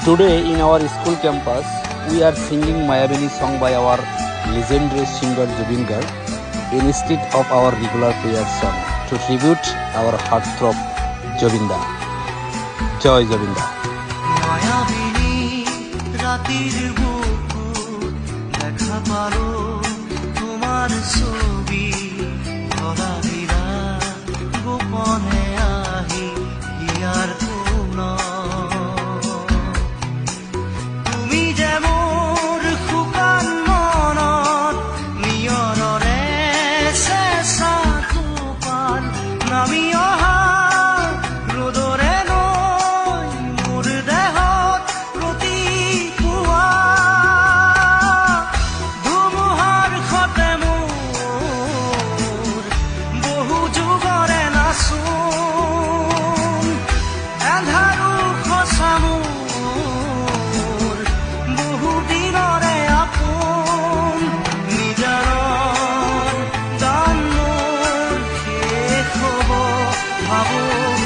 Today in our school campus, we are singing Mayabini song by our legendary singer Jubin Garg instead of our regular prayer song to tribute our heartthrob Jobinda. Joy Jobinda. মায়াবিনী রাতের বুকুর দেখা পালো তোমার ছবি ধরা দিরা গোপনে আহি ইয়ার কোন তুমি যে মোর শুকান মনত নিয়ৰৰে চেঁচা টোপাল নামি অহা ৰ'দৰে নৈ মোৰ দেহত প্ৰতিপুৱা ধুমুহাৰ সতে মোৰ বহু যুগৰে নাচোন এন্ধাৰো সঁচা মোৰ বহু দিনৰে আপোন নিজানৰ দান মোৰ শেষ হ'ব ভাবোঁ